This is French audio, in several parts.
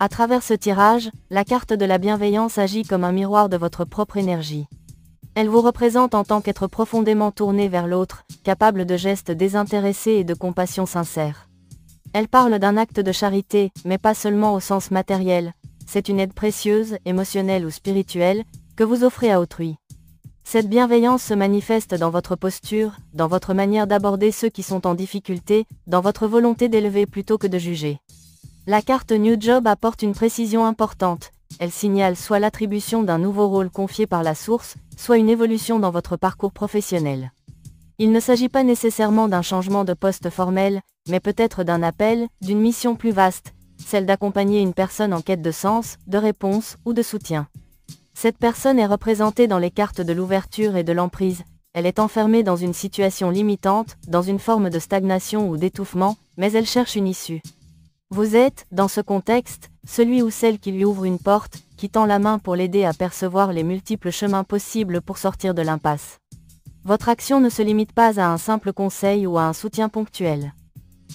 À travers ce tirage, la carte de la bienveillance agit comme un miroir de votre propre énergie. Elle vous représente en tant qu'être profondément tourné vers l'autre, capable de gestes désintéressés et de compassion sincère. Elle parle d'un acte de charité, mais pas seulement au sens matériel, c'est une aide précieuse, émotionnelle ou spirituelle, que vous offrez à autrui. Cette bienveillance se manifeste dans votre posture, dans votre manière d'aborder ceux qui sont en difficulté, dans votre volonté d'élever plutôt que de juger. La carte New Job apporte une précision importante. Elle signale soit l'attribution d'un nouveau rôle confié par la source, soit une évolution dans votre parcours professionnel. Il ne s'agit pas nécessairement d'un changement de poste formel, mais peut-être d'un appel, d'une mission plus vaste, celle d'accompagner une personne en quête de sens, de réponse ou de soutien. Cette personne est représentée dans les cartes de l'ouverture et de l'emprise. Elle est enfermée dans une situation limitante, dans une forme de stagnation ou d'étouffement, mais elle cherche une issue. Vous êtes, dans ce contexte, celui ou celle qui lui ouvre une porte, qui tend la main pour l'aider à percevoir les multiples chemins possibles pour sortir de l'impasse. Votre action ne se limite pas à un simple conseil ou à un soutien ponctuel.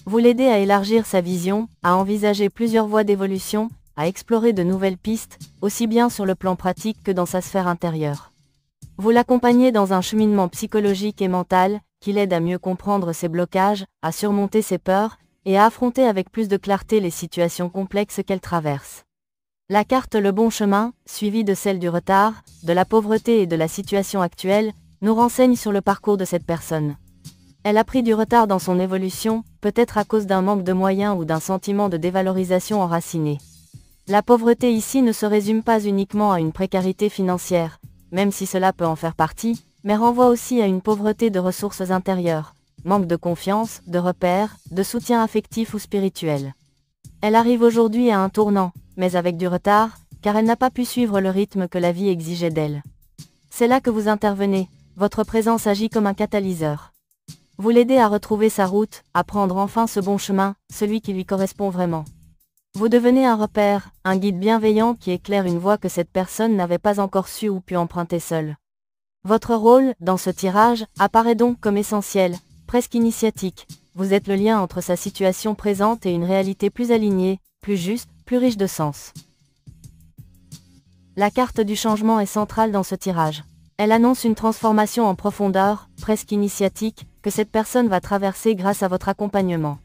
Vous l'aidez à élargir sa vision, à envisager plusieurs voies d'évolution, à explorer de nouvelles pistes, aussi bien sur le plan pratique que dans sa sphère intérieure. Vous l'accompagnez dans un cheminement psychologique et mental, qui l'aide à mieux comprendre ses blocages, à surmonter ses peurs, et à affronter avec plus de clarté les situations complexes qu'elle traverse. La carte Le Bon Chemin, suivie de celle du retard, de la pauvreté et de la situation actuelle, nous renseigne sur le parcours de cette personne. Elle a pris du retard dans son évolution, peut-être à cause d'un manque de moyens ou d'un sentiment de dévalorisation enraciné. La pauvreté ici ne se résume pas uniquement à une précarité financière, même si cela peut en faire partie, mais renvoie aussi à une pauvreté de ressources intérieures, manque de confiance, de repères, de soutien affectif ou spirituel. Elle arrive aujourd'hui à un tournant, mais avec du retard, car elle n'a pas pu suivre le rythme que la vie exigeait d'elle. C'est là que vous intervenez, votre présence agit comme un catalyseur. Vous l'aidez à retrouver sa route, à prendre enfin ce bon chemin, celui qui lui correspond vraiment. Vous devenez un repère, un guide bienveillant qui éclaire une voie que cette personne n'avait pas encore su ou pu emprunter seule. Votre rôle, dans ce tirage, apparaît donc comme essentiel, presque initiatique. Vous êtes le lien entre sa situation présente et une réalité plus alignée, plus juste, plus riche de sens. La carte du changement est centrale dans ce tirage. Elle annonce une transformation en profondeur, presque initiatique, que cette personne va traverser grâce à votre accompagnement.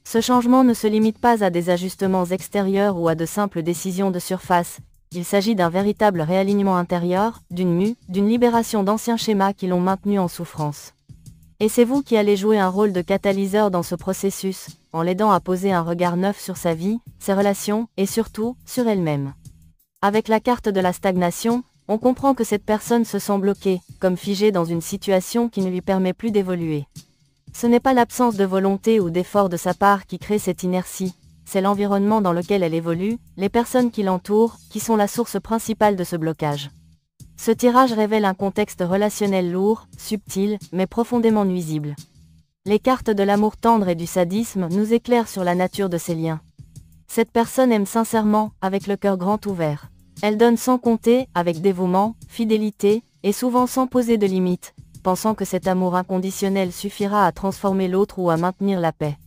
Ce changement ne se limite pas à des ajustements extérieurs ou à de simples décisions de surface. Il s'agit d'un véritable réalignement intérieur, d'une mue, d'une libération d'anciens schémas qui l'ont maintenu en souffrance. Et c'est vous qui allez jouer un rôle de catalyseur dans ce processus, en l'aidant à poser un regard neuf sur sa vie, ses relations, et surtout, sur elle-même. Avec la carte de la stagnation, on comprend que cette personne se sent bloquée, comme figée dans une situation qui ne lui permet plus d'évoluer. Ce n'est pas l'absence de volonté ou d'effort de sa part qui crée cette inertie, c'est l'environnement dans lequel elle évolue, les personnes qui l'entourent, qui sont la source principale de ce blocage. Ce tirage révèle un contexte relationnel lourd, subtil, mais profondément nuisible. Les cartes de l'amour tendre et du sadisme nous éclairent sur la nature de ces liens. Cette personne aime sincèrement, avec le cœur grand ouvert. Elle donne sans compter, avec dévouement, fidélité, et souvent sans poser de limites, pensant que cet amour inconditionnel suffira à transformer l'autre ou à maintenir la paix.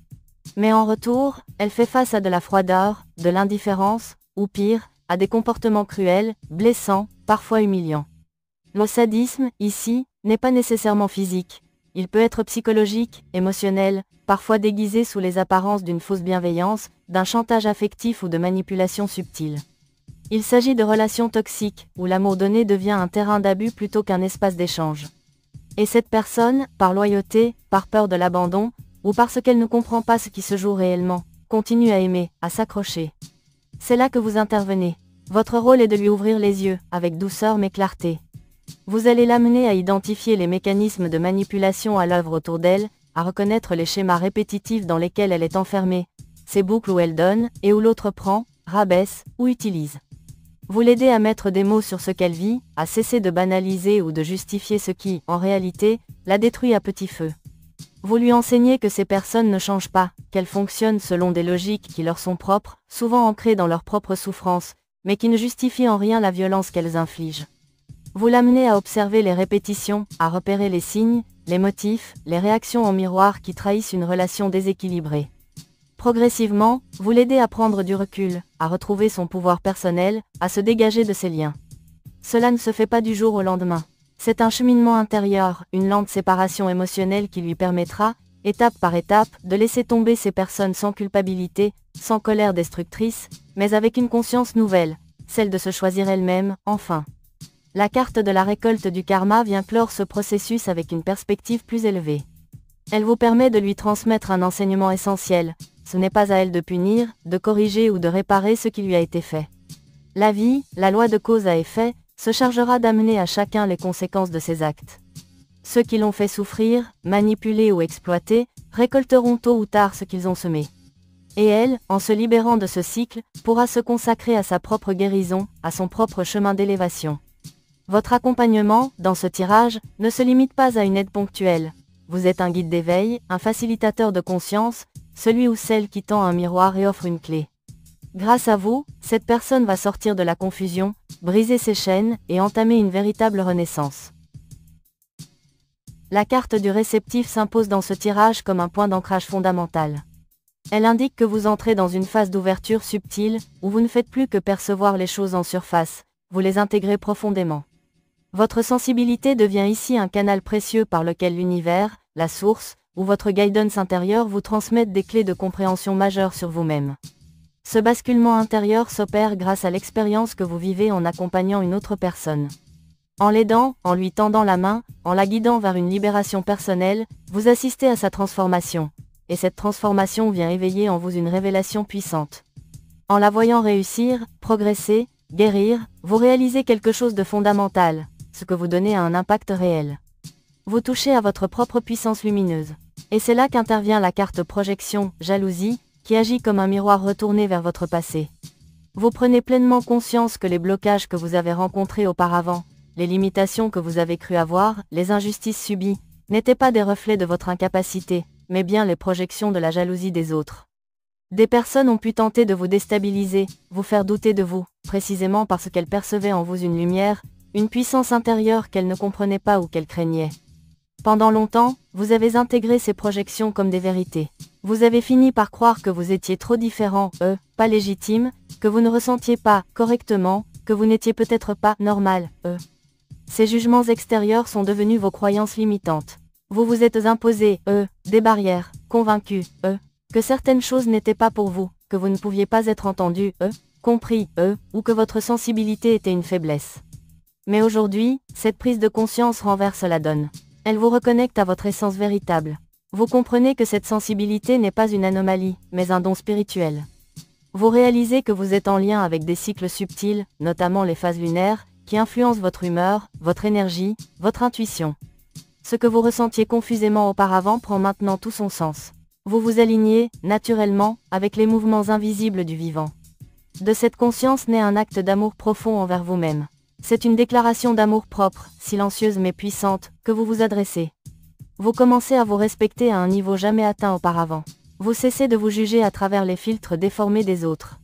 Mais en retour, elle fait face à de la froideur, de l'indifférence, ou pire, à des comportements cruels, blessants, parfois humiliants. Le sadisme, ici, n'est pas nécessairement physique. Il peut être psychologique, émotionnel, parfois déguisé sous les apparences d'une fausse bienveillance, d'un chantage affectif ou de manipulation subtile. Il s'agit de relations toxiques, où l'amour donné devient un terrain d'abus plutôt qu'un espace d'échange. Et cette personne, par loyauté, par peur de l'abandon, ou parce qu'elle ne comprend pas ce qui se joue réellement, continue à aimer, à s'accrocher. C'est là que vous intervenez. Votre rôle est de lui ouvrir les yeux, avec douceur mais clarté. Vous allez l'amener à identifier les mécanismes de manipulation à l'œuvre autour d'elle, à reconnaître les schémas répétitifs dans lesquels elle est enfermée, ces boucles où elle donne, et où l'autre prend, rabaisse, ou utilise. Vous l'aidez à mettre des mots sur ce qu'elle vit, à cesser de banaliser ou de justifier ce qui, en réalité, la détruit à petit feu. Vous lui enseignez que ces personnes ne changent pas, qu'elles fonctionnent selon des logiques qui leur sont propres, souvent ancrées dans leur propre souffrance, mais qui ne justifient en rien la violence qu'elles infligent. Vous l'amenez à observer les répétitions, à repérer les signes, les motifs, les réactions en miroir qui trahissent une relation déséquilibrée. Progressivement, vous l'aidez à prendre du recul, à retrouver son pouvoir personnel, à se dégager de ses liens. Cela ne se fait pas du jour au lendemain. C'est un cheminement intérieur, une lente séparation émotionnelle qui lui permettra, étape par étape, de laisser tomber ces personnes sans culpabilité, sans colère destructrice, mais avec une conscience nouvelle, celle de se choisir elle-même, enfin. La carte de la récolte du karma vient clore ce processus avec une perspective plus élevée. Elle vous permet de lui transmettre un enseignement essentiel. Ce n'est pas à elle de punir, de corriger ou de réparer ce qui lui a été fait. La vie, la loi de cause à effet, se chargera d'amener à chacun les conséquences de ses actes. Ceux qui l'ont fait souffrir, manipuler ou exploiter, récolteront tôt ou tard ce qu'ils ont semé. Et elle, en se libérant de ce cycle, pourra se consacrer à sa propre guérison, à son propre chemin d'élévation. Votre accompagnement, dans ce tirage, ne se limite pas à une aide ponctuelle. Vous êtes un guide d'éveil, un facilitateur de conscience, celui ou celle qui tend un miroir et offre une clé. Grâce à vous, cette personne va sortir de la confusion, briser ses chaînes et entamer une véritable renaissance. La carte du réceptif s'impose dans ce tirage comme un point d'ancrage fondamental. Elle indique que vous entrez dans une phase d'ouverture subtile, où vous ne faites plus que percevoir les choses en surface, vous les intégrez profondément. Votre sensibilité devient ici un canal précieux par lequel l'univers, la source, ou votre guidance intérieure vous transmettent des clés de compréhension majeures sur vous-même. Ce basculement intérieur s'opère grâce à l'expérience que vous vivez en accompagnant une autre personne. En l'aidant, en lui tendant la main, en la guidant vers une libération personnelle, vous assistez à sa transformation. Et cette transformation vient éveiller en vous une révélation puissante. En la voyant réussir, progresser, guérir, vous réalisez quelque chose de fondamental, ce que vous donnez a un impact réel. Vous touchez à votre propre puissance lumineuse. Et c'est là qu'intervient la carte projection, jalousie, qui agit comme un miroir retourné vers votre passé. Vous prenez pleinement conscience que les blocages que vous avez rencontrés auparavant, les limitations que vous avez cru avoir, les injustices subies, n'étaient pas des reflets de votre incapacité, mais bien les projections de la jalousie des autres. Des personnes ont pu tenter de vous déstabiliser, vous faire douter de vous, précisément parce qu'elles percevaient en vous une lumière, une puissance intérieure qu'elles ne comprenaient pas ou qu'elles craignaient. Pendant longtemps, vous avez intégré ces projections comme des vérités. Vous avez fini par croire que vous étiez trop différent, pas légitime, que vous ne ressentiez pas correctement, que vous n'étiez peut-être pas normal, Ces jugements extérieurs sont devenus vos croyances limitantes. Vous vous êtes imposé, des barrières, convaincu, que certaines choses n'étaient pas pour vous, que vous ne pouviez pas être entendu, compris, ou que votre sensibilité était une faiblesse. Mais aujourd'hui, cette prise de conscience renverse la donne. Elle vous reconnecte à votre essence véritable. Vous comprenez que cette sensibilité n'est pas une anomalie, mais un don spirituel. Vous réalisez que vous êtes en lien avec des cycles subtils, notamment les phases lunaires, qui influencent votre humeur, votre énergie, votre intuition. Ce que vous ressentiez confusément auparavant prend maintenant tout son sens. Vous vous alignez, naturellement, avec les mouvements invisibles du vivant. De cette conscience naît un acte d'amour profond envers vous-même. C'est une déclaration d'amour propre, silencieuse mais puissante, que vous vous adressez. Vous commencez à vous respecter à un niveau jamais atteint auparavant. Vous cessez de vous juger à travers les filtres déformés des autres.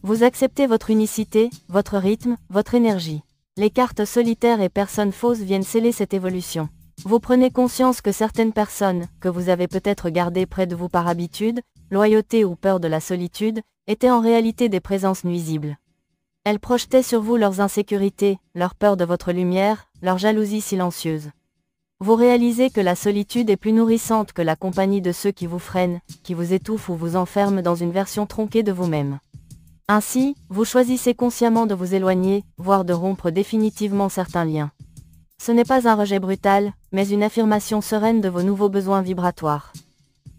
Vous acceptez votre unicité, votre rythme, votre énergie. Les cartes solitaires et personnes fausses viennent sceller cette évolution. Vous prenez conscience que certaines personnes, que vous avez peut-être gardées près de vous par habitude, loyauté ou peur de la solitude, étaient en réalité des présences nuisibles. Elles projetaient sur vous leurs insécurités, leur peur de votre lumière, leur jalousie silencieuse. Vous réalisez que la solitude est plus nourrissante que la compagnie de ceux qui vous freinent, qui vous étouffent ou vous enferment dans une version tronquée de vous-même. Ainsi, vous choisissez consciemment de vous éloigner, voire de rompre définitivement certains liens. Ce n'est pas un rejet brutal, mais une affirmation sereine de vos nouveaux besoins vibratoires.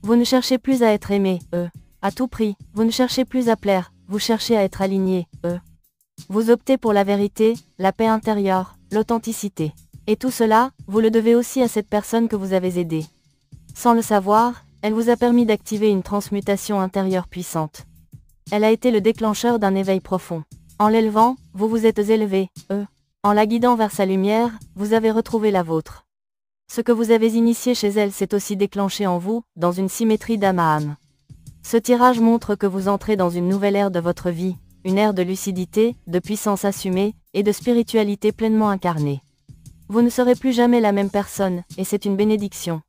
Vous ne cherchez plus à être aimé, à tout prix, vous ne cherchez plus à plaire, vous cherchez à être aligné, Vous optez pour la vérité, la paix intérieure, l'authenticité. Et tout cela, vous le devez aussi à cette personne que vous avez aidée. Sans le savoir, elle vous a permis d'activer une transmutation intérieure puissante. Elle a été le déclencheur d'un éveil profond. En l'élevant, vous vous êtes élevé, En la guidant vers sa lumière, vous avez retrouvé la vôtre. Ce que vous avez initié chez elle s'est aussi déclenché en vous, dans une symétrie d'âme à âme. Ce tirage montre que vous entrez dans une nouvelle ère de votre vie, une ère de lucidité, de puissance assumée, et de spiritualité pleinement incarnée. Vous ne serez plus jamais la même personne, et c'est une bénédiction.